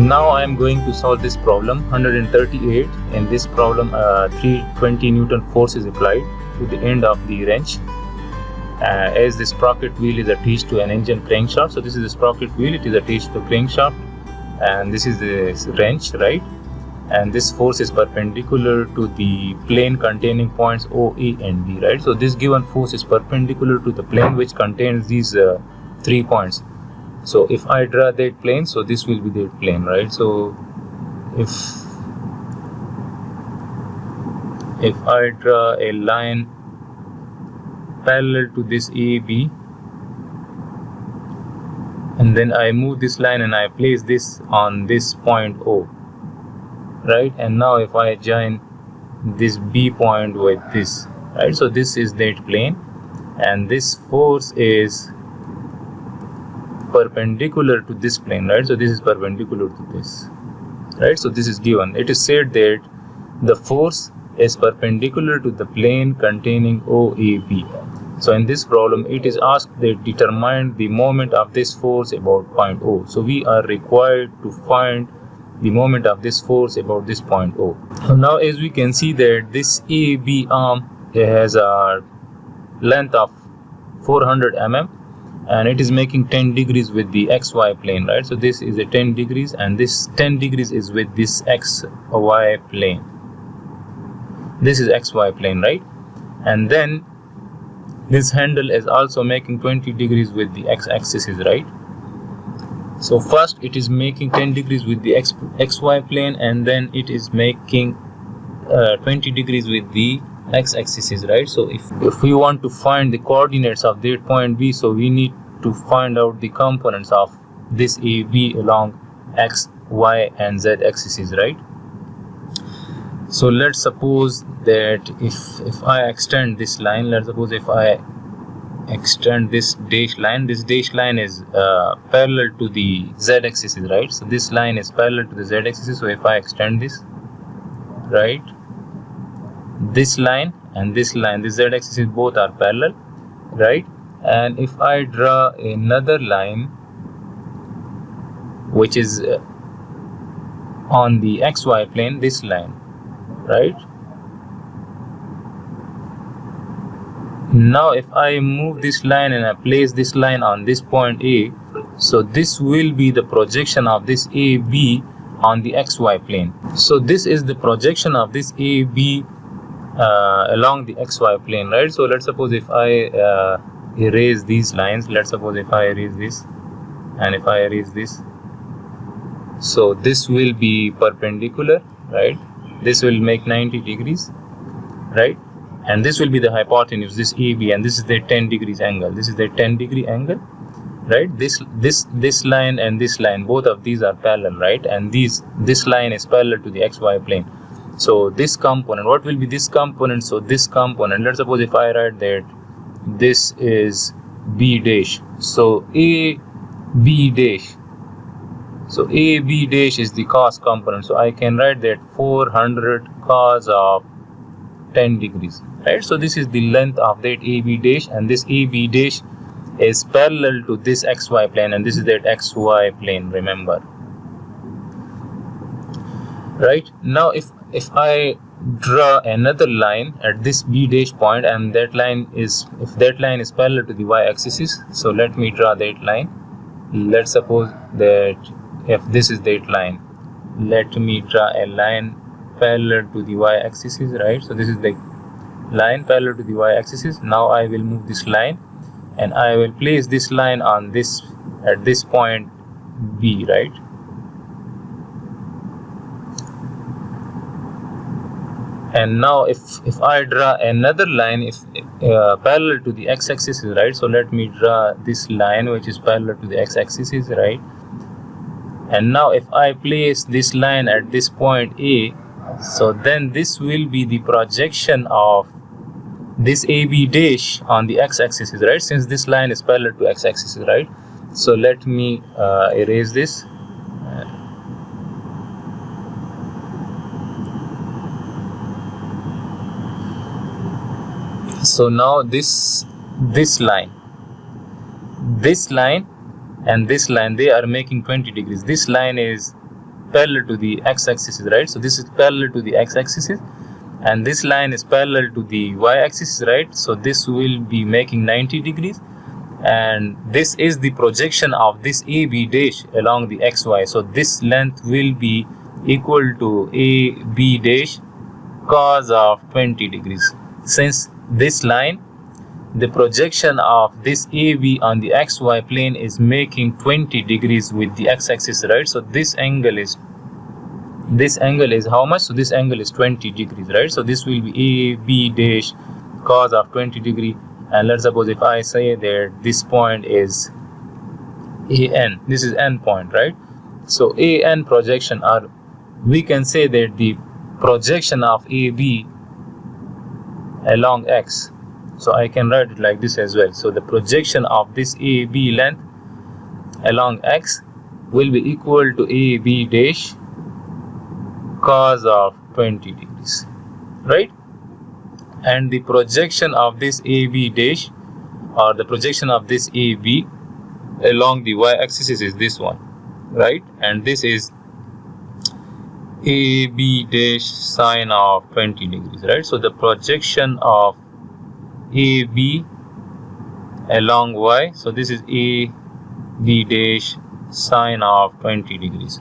Now I am going to solve this problem 138. In this problem 320 Newton force is applied to the end of the wrench as the sprocket wheel is attached to an engine crankshaft. So this is the sprocket wheel, it is attached to the crankshaft, and this is the wrench, right? And this force is perpendicular to the plane containing points O, A and B, right? So this given force is perpendicular to the plane which contains these 3 points. So if I draw that plane, so this will be that plane, right? So if I draw a line parallel to this AB, and then I move this line and I place this on this point O, right? And now if I join this B point with this, right? So this is that plane, and this force is perpendicular to this plane, right? So this is perpendicular to this, right? So this is given. It is said that the force is perpendicular to the plane containing OAB. So in this problem it is asked that determine the moment of this force about point O. So we are required to find the moment of this force about this point O. Now as we can see that this AB arm has a length of 400 mm and it is making 10 degrees with the XY plane, right? So this is a 10 degrees and this 10 degrees is with this XY plane. This is XY plane, right? And then this handle is also making 20 degrees with the X-axis, right? So first it is making 10 degrees with the XY plane, and then it is making 20 degrees with the X-axis, right? So if we want to find the coordinates of that point B, so we need to find out the components of this AB along X, Y and Z axes, right? So let's suppose that if I extend this line, let's suppose if I extend this dash line is parallel to the Z axis, right? So this line is parallel to the Z axis. So if I extend this, right, this line and this line, the Z axis both are parallel, right? And if I draw another line which is on the XY plane, this line, right? Now if I move this line and I place this line on this point A, so this will be the projection of this AB on the XY plane. So this is the projection of this AB along the XY plane, right? So let's suppose if I erase these lines, let's suppose if I erase this and if I erase this, so this will be perpendicular, right? This will make 90 degrees, right? And this will be the hypotenuse, this AB, and this is the 10 degrees angle. This is the 10 degree angle, right? This line and this line, both of these are parallel, right? And this line is parallel to the XY plane. So this component, what will be this component? So this component, let's suppose if I write that this is B dash, so AB dash, so AB dash is the cos component. So I can write that 400 cos of 10 degrees, right? So this is the length of that AB dash, and this AB dash is parallel to this XY plane, and this is that XY plane, remember, right? Now if I draw another line at this B dash point, and that line is, if that line is parallel to the Y axis, so let me draw that line. Let's suppose that if this is that line, let me draw a line parallel to the Y axis, right? So this is the line parallel to the Y axis. Now I will move this line and I will place this line on this, at this point B, right? And now if I draw another line parallel to the X-axis, right? So let me draw this line which is parallel to the X-axis, right? And now if I place this line at this point A, so then this will be the projection of this AB dash on the X-axis, right? Since this line is parallel to X-axis, right? So let me erase this. So now this line and this line, they are making 20 degrees. This line is parallel to the x-axis, right? So this is parallel to the x-axis, and this line is parallel to the y-axis, right? So this will be making 90 degrees, and this is the projection of this AB dash along the xy. So this length will be equal to AB dash cos of 20 degrees. Since this line, the projection of this AB on the xy plane is making 20 degrees with the x-axis, right? So this angle is how much? So this angle is 20 degrees, right? So this will be AB dash cos of 20 degree. And let's suppose if I say that this point is AN, this is N point, right? So AN projection, or we can say that the projection of AB along X. So I can write it like this as well. So the projection of this AB length along X will be equal to AB dash cos of 20 degrees, right? And the projection of this AB dash, or the projection of this AB along the y-axis is this one, right? And this is AB dash sine of 20 degrees, right? So the projection of AB along y, so this is AB dash sine of 20 degrees,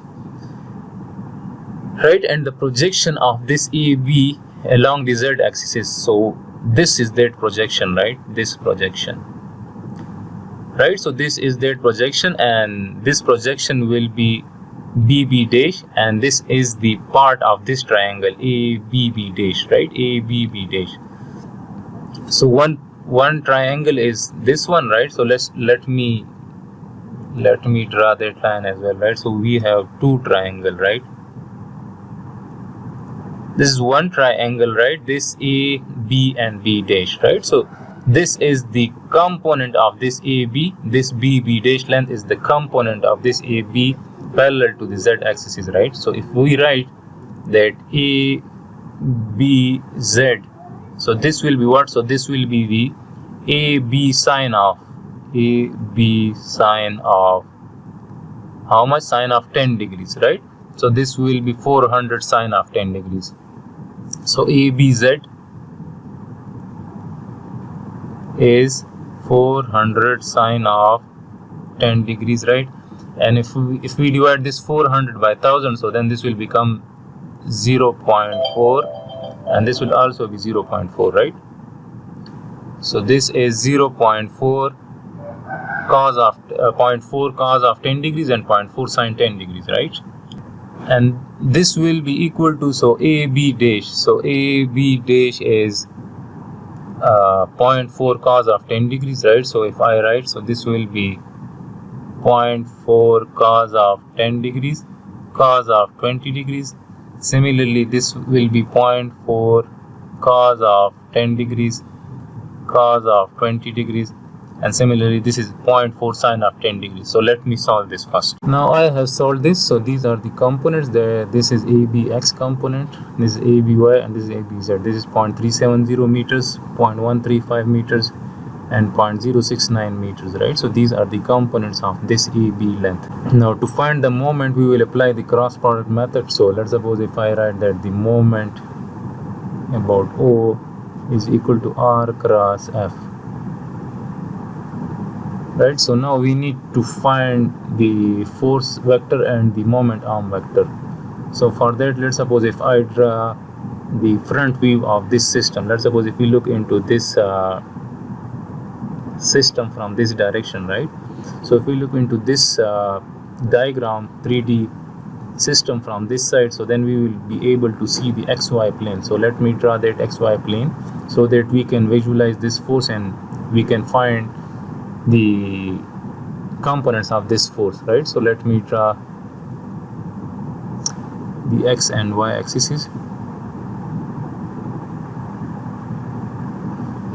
right? And the projection of this AB along the z-axis, so this is that projection, right? This projection, right? So this is that projection, and this projection will be BB dash, and this is the part of this triangle ABB dash, right? ABB dash. So one triangle is this one, right? So let me draw that line as well, right? So we have two triangle, right? This is one triangle, right? This A, B and B dash, right? So this is the component of this AB. This BB dash length is the component of this AB parallel to the z-axis, right? So if we write that ABZ, so this will be what? So this will be the AB sine of how much? Sine of 10 degrees, right? So this will be 400 sine of 10 degrees. So ABZ is 400 sine of 10 degrees, right? And if we divide this 400 by 1000, so then this will become 0.4, and this will also be 0.4, right? So this is 0.4 cos of 0.4 cos of 10 degrees and 0.4 sine 10 degrees, right? And this will be equal to, so AB dash, so AB dash is 0.4 cos of 10 degrees, right? So if I write, so this will be 0.4 cos of 10 degrees cos of 20 degrees. Similarly, this will be 0.4 cos of 10 degrees cos of 20 degrees, and similarly this is 0.4 sine of 10 degrees. So let me solve this first. Now I have solved this. So these are the components. This is ABX component, this is ABY, and this is ABZ. This is 0.370 meters, 0.135 meters and 0.069 meters, right? So these are the components of this AB length. Now to find the moment, we will apply the cross product method. So let's suppose if I write that the moment about O is equal to R cross F, right? So now we need to find the force vector and the moment arm vector. So for that, let's suppose if I draw the front view of this system, let's suppose if we look into this system from this direction, right? So if we look into this diagram 3D system from this side, so then we will be able to see the XY plane. So let me draw that XY plane so that we can visualize this force and we can find the components of this force, right? So let me draw the X and Y axes.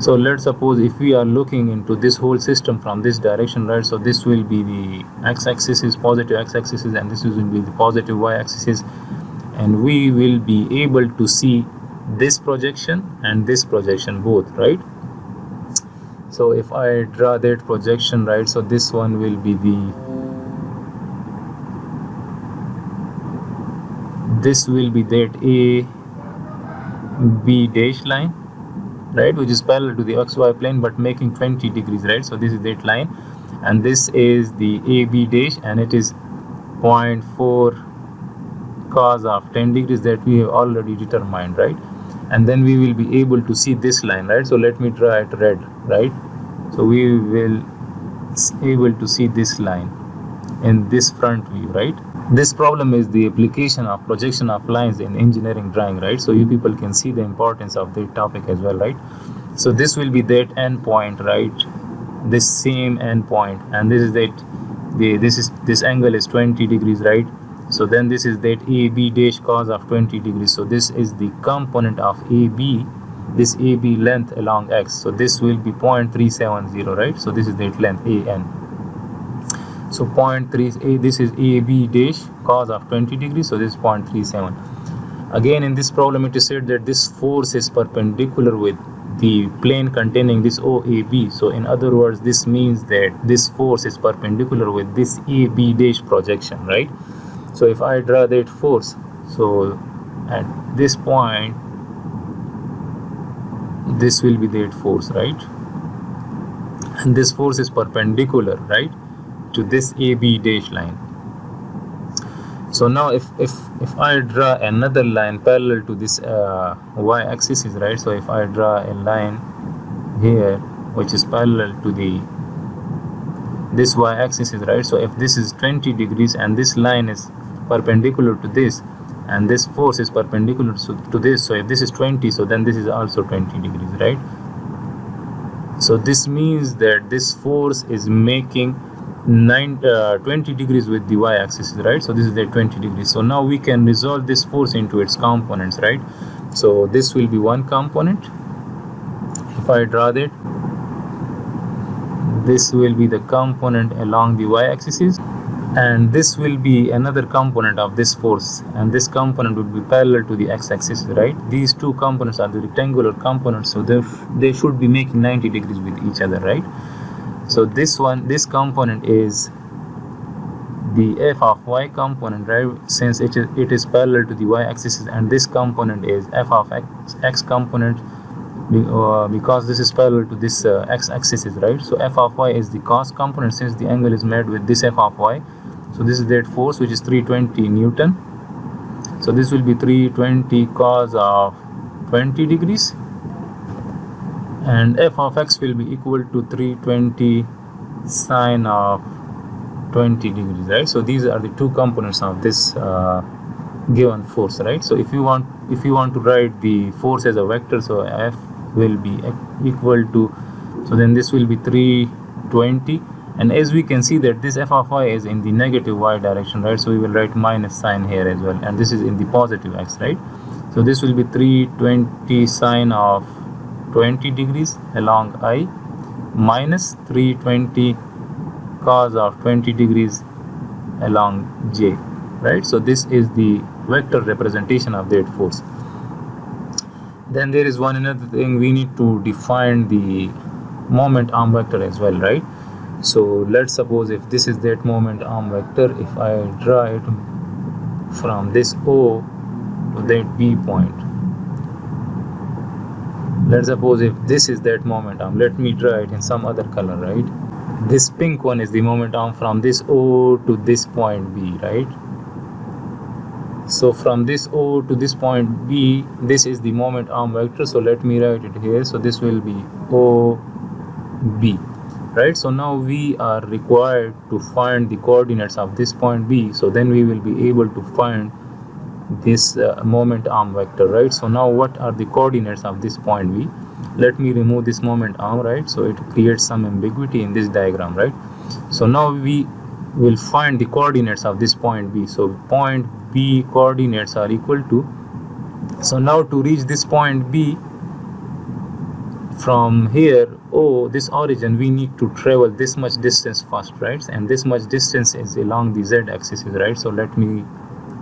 So let's suppose if we are looking into this whole system from this direction, right? So this will be the x-axis, positive x-axis, and this will be the positive y-axis, and we will be able to see this projection and this projection both, right? So if I draw that projection, right, so this one will be the this will be that a b dash line, right, which is parallel to the xy plane but making 20 degrees, right? So this is that line, and this is the ab dash, and it is 0.4 cos of 10 degrees that we have already determined, right? And then we will be able to see this line, right? So let me draw it red, right? So we will able to see this line in this front view, right? This problem is the application of projection of lines in engineering drawing, right? So you people can see the importance of the topic as well, right? So this will be that end point, right? This same end point, and this is that this angle is 20 degrees, right? So then this is that AB dash cos of 20 degrees. So this is the component of AB, this AB length along x. So this will be 0.370, right? So this is that length AN. So 0.3, this is AB dash cos of 20 degrees. So this is 0.37. Again, in this problem, it is said that this force is perpendicular with the plane containing this OAB. So in other words, this means that this force is perpendicular with this AB dash projection, right? So if I draw that force, so at this point, this will be that force, right? And this force is perpendicular, right, to this AB dash line. So now if I draw another line parallel to this y-axis, right? So if I draw a line here which is parallel to this y-axis, right? So if this is 20 degrees and this line is perpendicular to this, and this force is perpendicular to this, so if this is 20, so then this is also 20 degrees, right? So this means that this force is making 20 degrees with the y-axis, right? So this is the 20 degrees. So now we can resolve this force into its components, right? So this will be one component. If I draw that, this will be the component along the y-axis, and this will be another component of this force, and this component will be parallel to the x-axis, right? These two components are the rectangular components, so they should be making 90 degrees with each other, right? So this component is the f of y component, right? Since it is parallel to the y-axis, and this component is f of x component because this is parallel to this x-axis, right? So f of y is the cos component since the angle is made with this f of y. So this is that force which is 320 Newton. So this will be 320 cos of 20 degrees, and f of x will be equal to 320 sine of 20 degrees, right? So these are the two components of this given force, right? So if you want to write the force as a vector, so f will be equal to, so then this will be 320, and as we can see that this f of y is in the negative y direction, right? So we will write minus sign here as well, and this is in the positive x, right? So this will be 320 sine of 20 degrees along I minus 320 cos of 20 degrees along j, right? So this is the vector representation of that force. Then there is another thing, we need to define the moment arm vector as well, right? So let's suppose if this is that moment arm vector, if I draw it from this O to that B point, let's suppose if this is that moment arm, let me draw it in some other color, right? This pink one is the moment arm from this O to this point B, right? So from this O to this point B, this is the moment arm vector. So let me write it here. So this will be OB, right? So now we are required to find the coordinates of this point B. So then we will be able to find this moment arm vector, right? So now what are the coordinates of this point B? Let me remove this moment arm, right? So it creates some ambiguity in this diagram, right? So now we will find the coordinates of this point B. So point B coordinates are equal to, so now to reach this point B from here O, this origin, we need to travel this much distance first, right? And this much distance is along the Z axis, right? So let me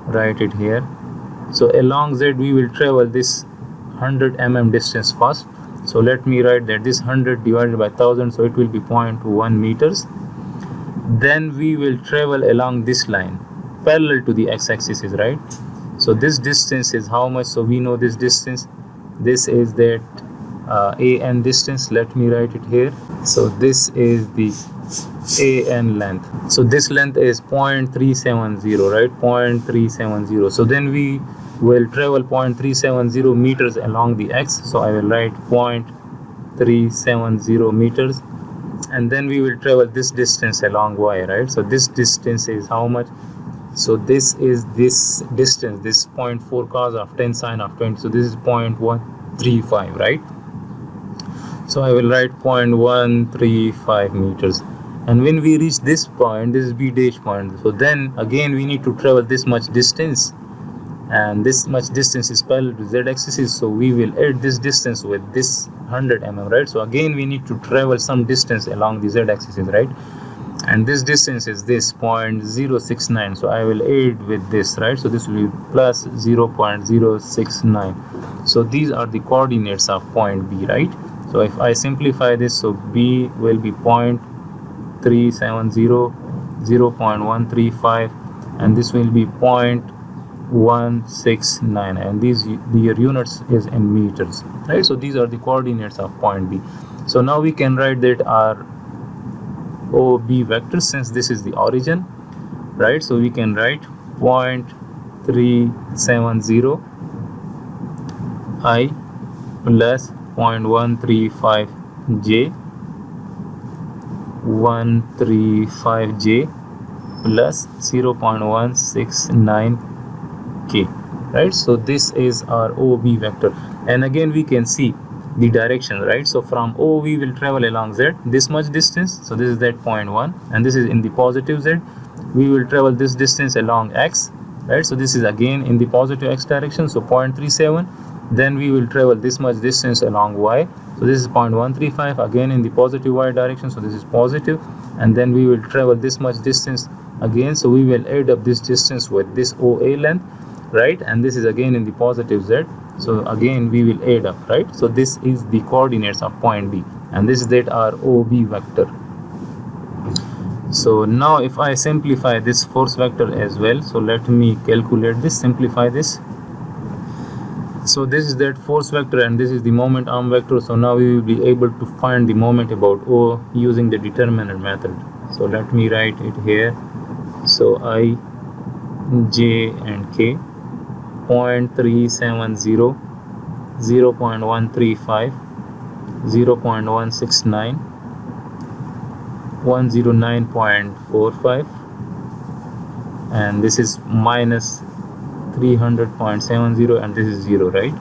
write it here. So along Z we will travel this 100 mm distance first. So let me write that this 100 divided by 1000, so it will be 0.1 meters. Then we will travel along this line parallel to the x-axis, right? So this distance is how much? So we know this distance. This is that AN distance. Let me write it here. So this is the AN length. So this length is 0.370, right? 0.370. So then we will travel 0.370 meters along the x. So I will write 0.370 meters, and then we will travel this distance along y, right? So this distance is how much? So this is this distance, this 0.4 cos of 10 sine of 20. So this is 0.135, right? So I will write 0.135 meters. And when we reach this point, this is B dash point. So then again we need to travel this much distance, and this much distance is parallel to z-axis. So we will add this distance with this 100 mm, right? So again we need to travel some distance along the z-axis, right? And this distance is this 0.069. So I will add with this, right? So this will be plus 0.069. So these are the coordinates of point B, right? So if I simplify this, so B will be 0.370, 0.135, and this will be 0.169, and these your units is in meters, right? So these are the coordinates of point B. So now we can write that our OB vector, since this is the origin, right? So we can write 0.370 I plus 0.135 J 135J plus 0.169 K, right? So this is our OB vector, and again we can see the direction, right? So from O we will travel along Z this much distance. So this is that 0.1, and this is in the positive Z. We will travel this distance along X, right? So this is again in the positive X direction, so 0.37. Then we will travel this much distance along Y. So this is 0.135, again in the positive Y direction. So this is positive, and then we will travel this much distance again. So we will add up this distance with this OA length, right? And this is again in the positive Z. So again we will add up, right? So this is the coordinates of point B, and this is that our OB vector. So now if I simplify this force vector as well, so let me calculate this, simplify this. So this is that force vector, and this is the moment arm vector. So now we will be able to find the moment about O using the determinant method. So let me write it here. So I, J and K, 0.370, 0.135, 0.169, 109.45, and this is minus 300.70, and this is 0, right?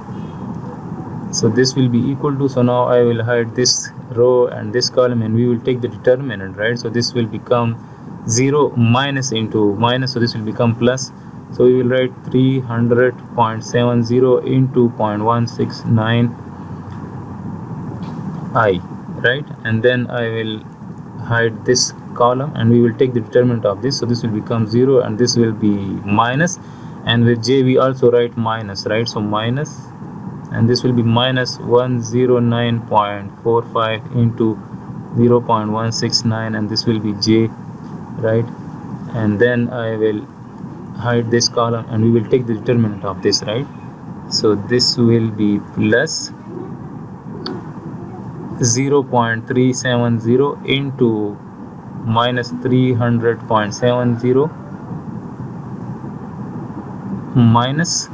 So this will be equal to, so now I will hide this row and this column, and we will take the determinant, right? So this will become 0 minus into minus, so this will become plus. So we will write 300.70 into 0.169 I, right? And then I will hide this column, and we will take the determinant of this. So this will become 0, and this will be minus, and with J we also write minus, right? So minus, and this will be minus 109.45 into 0.169, and this will be J, right? And then I will hide this column, and we will take the determinant of this, right? So this will be plus 0.370 into minus 300.70 minus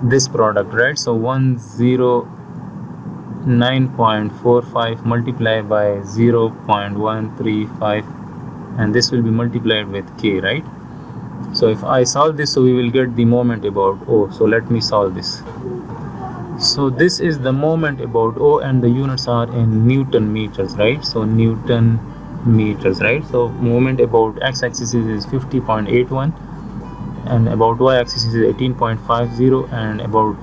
this product, right? So 109.45 multiplied by 0.135, and this will be multiplied with K, right? So if I solve this, so we will get the moment about O. So let me solve this. So this is the moment about O, and the units are in Newton meters, right? So Newton meters, right? So moment about x-axis is 50.81, and about y-axis is 18.50, and about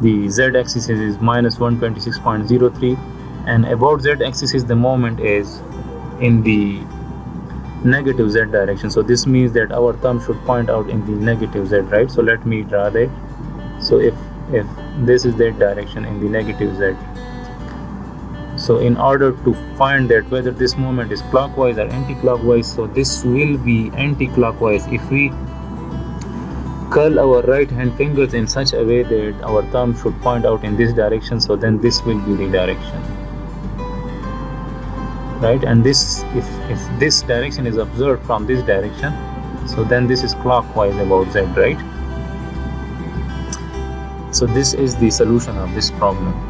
the z-axis is minus 126.03, and about z-axis is the moment is in the negative z direction. So this means that our thumb should point out in the negative z, right? So let me draw that. So if this is that direction in the negative z, so in order to find that whether this moment is clockwise or anti-clockwise, so this will be anti-clockwise if we curl our right hand fingers in such a way that our thumb should point out in this direction, so then this will be the direction, right? And this, if this direction is observed from this direction, so then this is clockwise about z, right? So this is the solution of this problem.